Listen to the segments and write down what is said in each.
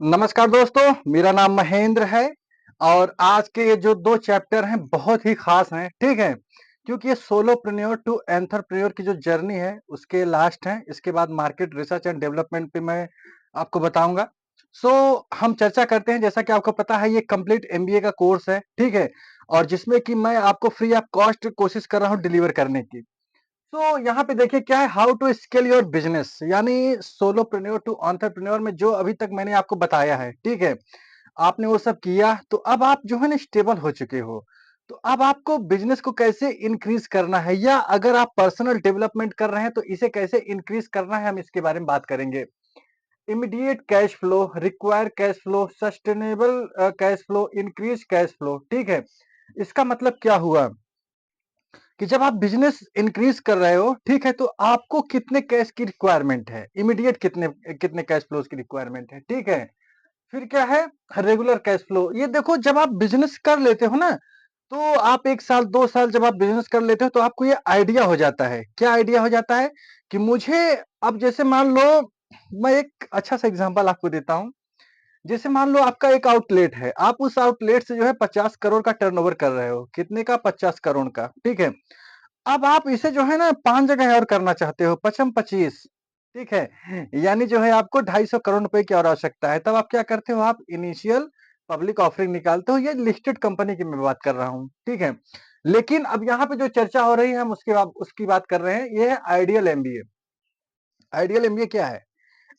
नमस्कार दोस्तों, मेरा नाम महेंद्र है और आज के ये जो 2 चैप्टर हैं बहुत ही ख़ास हैं, ठीक है? क्योंकि ये सोलोप्रेन्योर टू एंटरप्रेन्योर की जो जर्नी है उसके लास्ट हैं, इसके बाद मार्केट रिसर्च एंड डेवलपमेंट पे मैं आपको बताऊँगा। हम चर्चा करते हैं जैसा कि आपको पता है ये कंप्लीट एमबीए का कोर्स है, ठीक है? और जिसमें कि मैं आपको फ्री ऑफ कॉस्ट कोशिश कर रहा हूँ डिलीवर करने की। यहाँ पे देखिए क्या है how to scale your business यानी सोलोप्रेन्योर टू एंटरप्रेन्योर में जो अभी तक मैंने आपको बताया है, ठीक है? आपने वो सब किया तो अब आप जो है ना स्टेबल हो चुके हो। तो अब आपको बिजनेस को कैसे इंक्रीज़ करना है या अगर आप पर्सनल डेवलपमेंट कर रहे हैं तो इसे कैसे इंक्रीज़ करना है हम इसके बारे में बात करेंगे। Immediate cash flow, require cash flow, sustainable cash flow, increase cash flow, ठीक है? इसका मतलब क्या हुआ? कि जब आप बिज़नेस इंक्रीज़ कर रहे हो, ठीक है? तो आपको कितने कैश की रिक्वायरमेंट है? इमीडिएट कितने कितने कैश फ्लोज़ की रिक्वायरमेंट है, ठीक है? फिर क्या है? Regular cash flow. ये देखो जब आप बिज़नेस कर लेते हो ना, तो आप 1 साल, 2 साल जब आप बिज़नेस कर लेते हो तो आपको ये आइडिया हो जाता है। क्या आइडिया हो जाता है? कि मुझे अब जैसे मान लो मैं एक अच्छा-सा एग्ज़ाम्पल आपको देता हूँ। जैसे मान लो आपका एक आउटलेट है, आप उस आउटलेट से जो है 50 करोड़ का टर्नओवर कर रहे हो। कितने का? 50 करोड़ का, ठीक है? अब आप इसे जो है ना 5 जगह और करना चाहते हो, पचम 25, ठीक है? यानी जो है आपको 250 करोड़ रुपए की और आवश्यकता है। तब आप क्या करते हो? आप इनिशियल पब्लिक ऑफरिंग निकालते हो। ये लिस्टेड कंपनी की मैं बात कर रहा हूँ, ठीक है? लेकिन अब यहाँ पे जो चर्चा हो रही है हम उसकी बात कर रहे हैं, ये है आइडियल एमबीए। आइडियल एमबीए क्या है?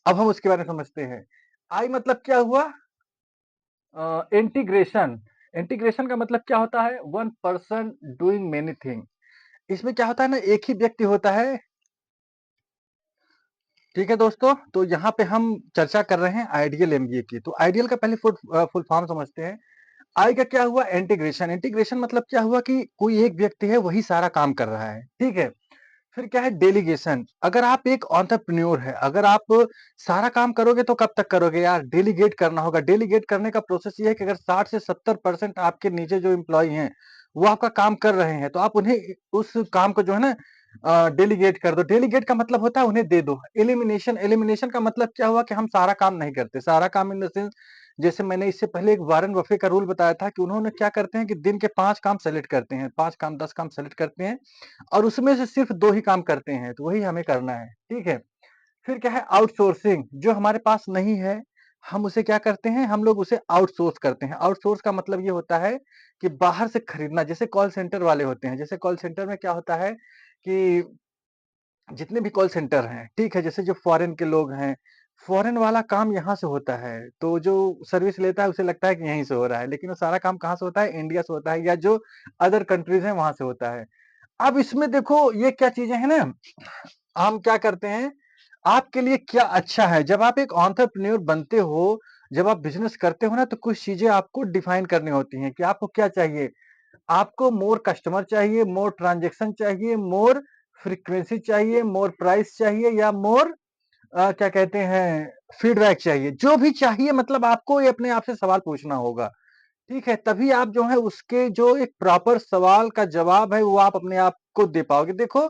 अब हम उसके बारे में समझते हैं। आई मतलब क्या हुआ? इंटीग्रेशन। इंटीग्रेशन का मतलब क्या होता है? One person doing many thing. इसमें क्या होता है ना एक ही व्यक्ति होता है, ठीक है दोस्तों? तो यहाँ पे हम चर्चा कर रहे हैं आइडियल एमबीए की। तो आइडियल का पहले फुल फॉर्म समझते हैं। आई का क्या हुआ? इंटीग्रेशन। इंटीग्रेशन मतलब क्या हुआ कि कोई एक व्यक्ति है वही सारा काम कर रहा है, ठीक है? फिर क्या है? डेलीगेशन। अगर आप एक एंटरप्रेन्योर है, अगर आप सारा काम करोगे तो कब तक करोगे यार? डेलीगेट करना होगा। डेलीगेट करने का प्रोसेस ये है कि अगर 60 से 70% आपके नीचे जो एम्प्लॉयी हैं, वो आपका काम कर रहे हैं, तो आप उन्हें उस काम को जो है ना डेलीगेट कर दो। डेलीगेट का मतलब होता है उन्हें दे दो। एलिमिनेशन। एलिमिनेशन का मतलब क्या हुआ कि हम सारा काम नहीं करते। सारा काम इन द सेंस जैसे मैंने इससे पहले एक वॉरेन बफे का रूल बताया था कि उन्होंने क्या करते हैं कि दिन के 5 काम सेलेक्ट करते हैं। 5 काम, 10 काम सेलेक्ट करते हैं और उसमें से सिर्फ 2 ही काम करते हैं, तो वही हमें करना है, ठीक है? फिर क्या है? आउटसोर्सिंग। जो हमारे पास नहीं है, हम उसे क्या करते हैं? हम लोग उसे आउटसोर्स करते हैं। आउटसोर्स का मतलब ये होता है कि बाहर से खरीदना, जैसे कॉल सेंटर वाले होते हैं। जैसे कॉल सेंटर में क्या होता है कि जितने भी कॉल सेंटर हैं, ठीक है? जैसे जो फॉरेन के लोग हैं, फॉरेन वाला काम यहाँ से होता है, तो जो सर्विस लेता है उसे लगता है कि यहीं से हो रहा है, लेकिन वो सारा काम कहाँ से होता है? इंडिया से होता है या जो अदर कंट्रीज़ हैं वहाँ से होता है। अब इसमें देखो ये क्या चीज़ें हैं ना, हम क्या करते हैं, आपके लिए क्या अच्छा है? जब आप एक एंटरप्रेन्योर बनते हो, जब आप बिज़नेस करते हो ना तो कुछ चीज़ें आपको डिफाइन करनी होती हैं कि आपको क्या चाहिए? आपको मोर कस्टमर चाहिए, मोर ट्रांज़ैक्शन चाहिए, मोर फ्रीक्वेंसी चाहिए, मोर प्राइस चाहिए या मोर क्या कहते हैं फीडबैक चाहिए। जो भी चाहिए मतलब आपको ये अपने आप से सवाल पूछना होगा। ठीक है? तभी आप जो है उसके जो एक प्रॉपर सवाल का जवाब है वो आप अपने आप को दे पाओगे। देखो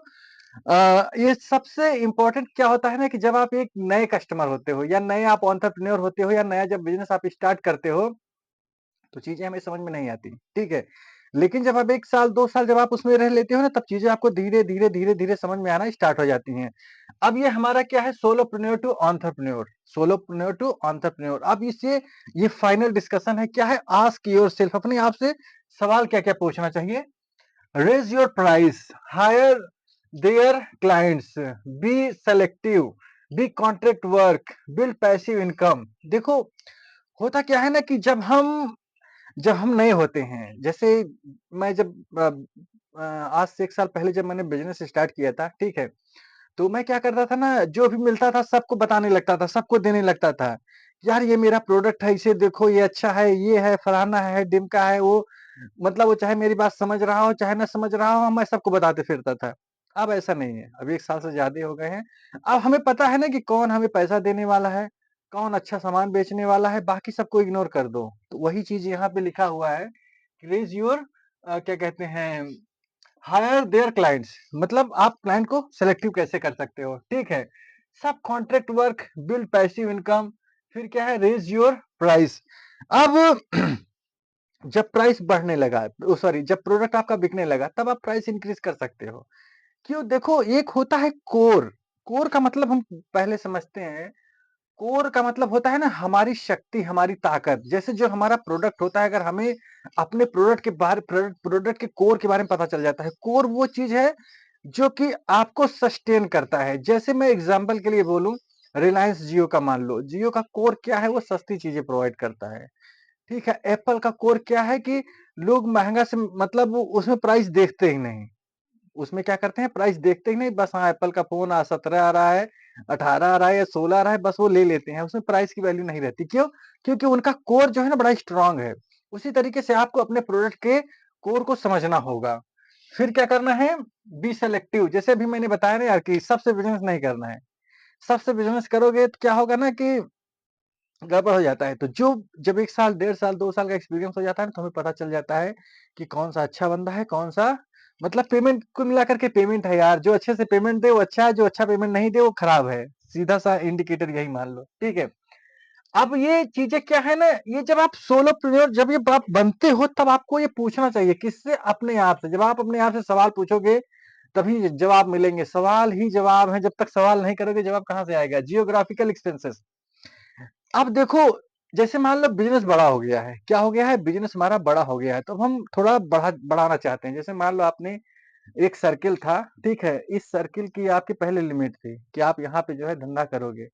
ये सबसे इम्पोर्टेंट क्या होता है ना कि जब आप एक नए कस्टमर होते हो या नए आप एंटरप्रेन्योर होते हो या नया जब बिज़नेस आप स्टार्ट करते हो, तो चीज़ें हमें समझ में नहीं आती, ठीक है? लेकिन जब आप 1 साल, 2 साल जब आप उसमें रह लेते हो ना तब चीज़ें आपको धीरे, धीरे, धीरे, धीरे समझ में आना स्टार्ट हो जाती हैं। अब ये हमारा क्या है solopreneur to entrepreneur, solopreneur to entrepreneur. अब इससे ये फाइनल डिस्कशन है क्या है आस्क योरसेल्फ अपने आप से सवाल क्या-क्या पूछना चाहिए? Raise your price, hire their clients, be selective, be contract work, build passive income. देखो, होता क्या है ना कि जब हम नए होते हैं, जैसे मैं जब आज से 1 साल पहले जब मैंने बिज़नेस स्टार्ट किया था, ठीक है? तो मैं क्या करता था ना, जो भी मिलता था सबको बताने लगता था, सबको देने लगता था। यार ये मेरा प्रोडक्ट है, इसे देखो ये अच्छा है, ये है, फलाना है, ढिमका है, वो मतलब वो चाहे मेरी बात समझ रहा हो, चाहे ना समझ रहा हो, मैं सबको बताते फिरता था। अब ऐसा नहीं है, अब 1 साल से ज़्यादा हो गए हैं। अब हमें पता है ना कि कौन हमें पैसा देने वाला है, कौन अच्छा सामान बेचने वाला है, बाकी सबको इग्नोर कर दो। तो वही चीज़ यहाँ पे लिखा हुआ है, रेज़ योर क्या कहते हैं हायर देयर क्लाइंट्स मतलब आप क्लाइंट को सेलेक्टिव कैसे कर सकते हो, ठीक है? सब contract work, build passive income, फिर क्या है रेज़ योर प्राइस। अब जब प्राइस बढ़ने लगा सॉरी जब प्रोडक्ट आपका बिकने लगा तब आप प्राइस इंक्रीज़ कर सकते हो। क्यों? देखो एक होता है कोर, कोर का मतलब हम पहले समझते हैं, कोर का मतलब होता है ना हमारी शक्ति, हमारी ताकत। जैसे जो हमारा प्रोडक्ट होता है अगर हमें अपने प्रोडक्ट के कोर के बारे में पता चल जाता है। कोर वो चीज़ है जो कि आपको सस्टेन करता है। जैसे मैं एग्ज़ाम्पल के लिए बोलूँ, रिलायंस जियो का मान लो, जियो का कोर क्या है? वो सस्ती चीज़ें प्रोवाइड करता है। ठीक है? एप्पल का कोर क्या है कि लोग महँगा से मतलब वो उसमें प्राइस देखते ही नहीं। उसमें क्या करते हैं प्राइस देखते ही नहीं बस हाँ, एप्पल का फ़ोन 17 आ रहा है, 18 आ रहा है या 16 आ रहा है बस वो ले लेते हैं। उसमें प्राइस की वैल्यू नहीं रहती। क्यों? क्योंकि उनका कोर जो है ना बड़ा स्ट्रॉन्ग है। उसी तरीके से आपको अपने प्रोडक्ट के कोर को समझना होगा। फिर क्या करना है? बी सेलेक्टिव जैसे अभी मैंने बताया ना यार कि सबसे बिज़नेस नहीं करना है। सबसे बिज़नेस करोगे तो क्या होगा ना कि गड़बड़ हो जाता है। तो जो जब 1 साल, 1.5 साल, 2 साल का एक्सपीरियंस हो जाता है ना, तो हमें पता चल जाता है कि कौन-सा अच्छा बंदा है, कौन-सा मतलब पेमेंट कुल मिलाकर के पेमेंट है यार, जो अच्छे से पेमेंट दे वो अच्छा है, जो अच्छा पेमेंट नहीं दे वो खराब है। सीधा-सा इंडिकेटर यही मान लो, ठीक है? अब ये चीज़ें क्या है ना, ये जब आप सोलोप्रेन्योर जब ये आप बनते हो तब आपको ये पूछना चाहिए किससे? अपने आप से। जब आप अपने आप से सवाल पूछोगे, तभी जवाब मिलेंगे। सवाल ही जवाब हैं, जब तक सवाल नहीं करोगे जवाब कहाँ से आएगा? Geographical expenses. अब देखो, जैसे मान लो बिज़नेस बड़ा हो गया है। क्या हो गया है? बिज़नेस हमारा बड़ा हो गया है, तो अब हम थोड़ा बढ़ाना चाहते हैं। जैसे मान लो आपने एक सर्किल था, ठीक है? इस सर्किल की आपकी पहले लिमिट थी कि आप यहाँ पे जो है धंधा करोगे।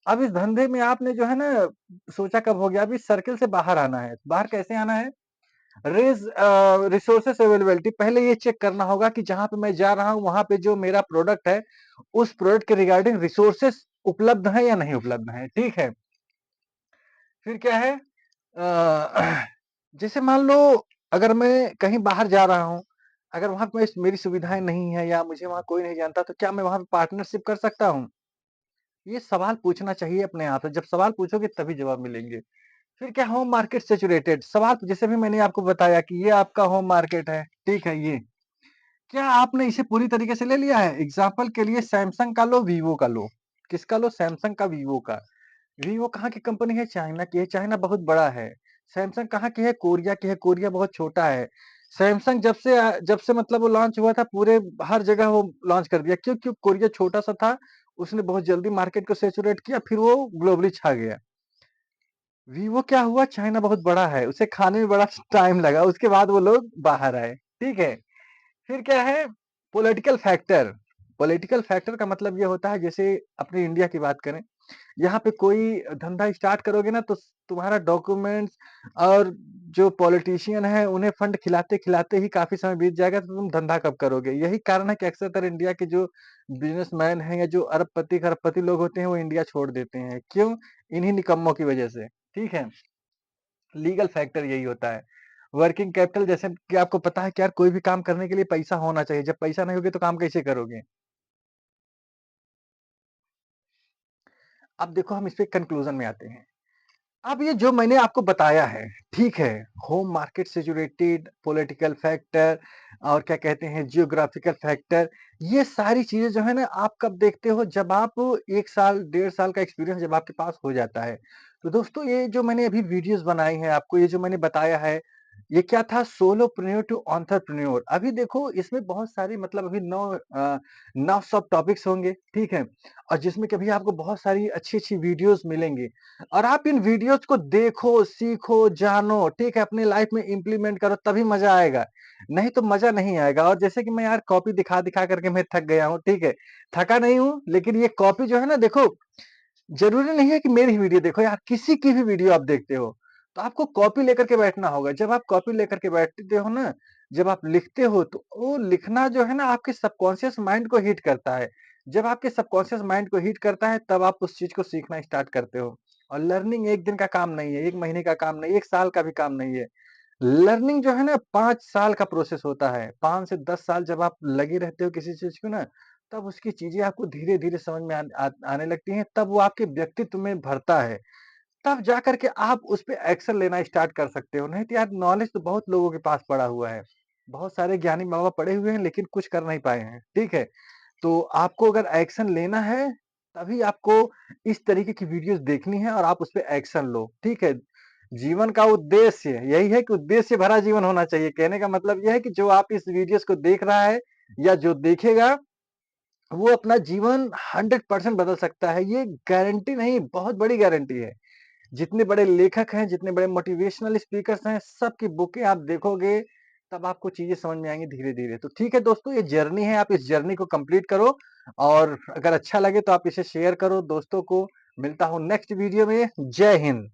अब इस धंधे में आपने जो है ना सोचा कब हो गया, अब इस सर्किल से बाहर आना है। बाहर कैसे आना है? रिसोर्सेस अवेलेबिलिटी पहले ये चेक करना होगा कि जहाँ पे मैं जा रहा हूँ, वहाँ पे जो मेरा प्रोडक्ट है, उस प्रोडक्ट के रिगार्डिंग रिसोर्सेस उपलब्ध हैं या नहीं उपलब्ध हैं, ठीक है? फिर क्या है जैसे मान लो अगर मैं कहीं बाहर जा रहा हूँ, अगर वहाँ पे मेरी सुविधाएँ नहीं है या मुझे वहाँ कोई नहीं जानता तो क्या मैं वहाँ पे पार्टनरशिप कर सकता हूँ? ये सवाल पूछना चाहिए अपने आप से, जब सवाल पूछोगे तभी जवाब मिलेंगे। फिर क्या होम मार्केट सैचुरेटेड सवाल जैसे भी मैंने आपको बताया कि ये आपका होम मार्केट है, ठीक है ये। क्या आपने इसे पूरी तरीके से ले लिया है? एग्ज़ाम्पल के लिए सैमसंग का लो, वीवो का लो। किसका लो? सैमसंग का, वीवो का। वीवो कहाँ की कंपनी है? चाइना की है, चाइना बहुत बड़ा है। सैमसंग कहाँ की है? कोरिया की है, कोरिया बहुत छोटा है। सैमसंग जब से मतलब वो लॉन्च हुआ था पूरे हर जगह वो लॉन्च कर दिया। क्यों? क्यों कोरिया छोटा-सा था, उसने बहुत जल्दी मार्केट को सैचुरेट किया, फिर वो ग्लोबली छा गया। वीवो क्या हुआ? चाइना बहुत बड़ा है, उसे खाने में बड़ा टाइम लगा, उसके बाद वो लोग बाहर आए, ठीक है? फिर क्या है? Political factor. पॉलिटिकल फैक्टर का मतलब ये होता है जैसे अपने इंडिया की बात करें, यहाँ पे कोई धंधा स्टार्ट करोगे ना तो तुम्हारा डॉक्यूमेंट्स और जो पॉलिटिशियन है उन्हें फंड खिलाते-खिलाते ही काफ़ी समय बीत जाएगा तो तुम धंधा कब करोगे? यही कारण है कि अक्सरतर इंडिया के जो बिज़नेसमैन हैं या जो अरबपति, खरबपति लोग होते हैं वो इंडिया छोड़ देते हैं। क्यों? इन्हीं निकम्मों की वजह से, ठीक है? लीगल फैक्टर यही होता है। वर्किंग कैपिटल जैसे कि आपको पता है कि यार कोई भी काम करने के लिए पैसा होना चाहिए, जब पैसा नहीं होगे तो काम कैसे करोगे? अब देखो हम इस पे कंक्लूज़न में आते हैं। अब ये जो मैंने आपको बताया है, ठीक है, home market saturated, political factor और क्या कहते हैं जियोग्राफिकल फैक्टर, ये सारी चीज़ें जो है ना आप कब देखते हो जब आप 1 साल, 1.5 साल का एक्सपीरियंस जब आपके पास हो जाता है। तो दोस्तों ये जो मैंने अभी वीडियोज़ बनाई हैं आपको ये जो मैंने बताया है, ये क्या था सोलोप्रेन्योर टू एंटरप्रेन्योर। अभी देखो इसमें बहुत सारी मतलब अभी 9 सब टॉपिक्स होंगे, ठीक है? और जिसमें कि अभी आपको बहुत सारी अच्छी-अच्छी वीडियोज़ मिलेंगी। और आप इन वीडियोज़ को देखो, सीखो, जानो, ठीक है? अपनी लाइफ़ में इम्प्लीमेंट करो तभी मज़ा आएगा, नहीं तो मज़ा नहीं आएगा। और जैसे कि मैं यार कॉपी दिखा-दिखा कर के मैं थक गया हूँ, ठीक है? थका नहीं हूँ, लेकिन ये कॉपी जो है ना देखो, ज़रूरी नहीं है कि मेरी ही वीडियो देखो यार, किसी की भी वीडियो आप देखते हो, तो आपको कॉपी लेकर के बैठना होगा। जब आप कॉपी लेकर के बैठते हो ना, जब आप लिखते हो तो वो लिखना जो है ना आपके सबकॉन्शियस माइंड को हिट करता है। जब आपके सबकॉन्शियस माइंड को हिट करता है तब आप उस चीज़ को सीखना स्टार्ट करते हो। और लर्निंग 1 दिन का काम नहीं है, 1 महीने का काम नहीं है, 1 साल का भी काम नहीं है। लर्निंग जो है ना 5 साल का प्रोसेस होता है। 5 से 10 साल जब आप लगे रहते हो किसी चीज़ को ना, तब उसकी चीज़ें आपको धीरे-धीरे समझ में आने लगती हैं, तब वो आपके व्यक्तित्व में भरता है। तब जाकर के आप उस पे एक्शन लेना स्टार्ट कर सकते हो। नहीं तो यार नॉलेज तो बहुत लोगों के पास पड़ा हुआ है। बहुत सारे ज्ञानी बाबा पड़े हुए हैं लेकिन कुछ कर नहीं पाए हैं, ठीक है? तो आपको अगर एक्शन लेना है, तभी आपको इस तरीके की वीडियोज़ देखनी है और आप उसपे एक्शन लो, ठीक है? जीवन का उद्देश्य यही है कि उद्देश्य भरा जीवन होना चाहिए। कहने का मतलब ये है कि जो आप इस वीडियोज़ को देख रहा है या जो देखेगा, वो अपना जीवन 100% बदल सकता है। ये गारंटी नहीं, बहुत बड़ी गारंटी है। जितने बड़े लेखक हैं, जितने बड़े मोटिवेशनल स्पीकर्स हैं, सबकी बुकें आप देखोगे, तब आपको चीज़ें समझ में आएँगी धीरे-धीरे। तो ठीक है दोस्तों, ये जर्नी है, आप इस जर्नी को कंप्लीट करो और अगर अच्छा लगे तो आप इसे शेयर करो दोस्तों को। मिलता हूँ नेक्स्ट वीडियो में। जय हिंद।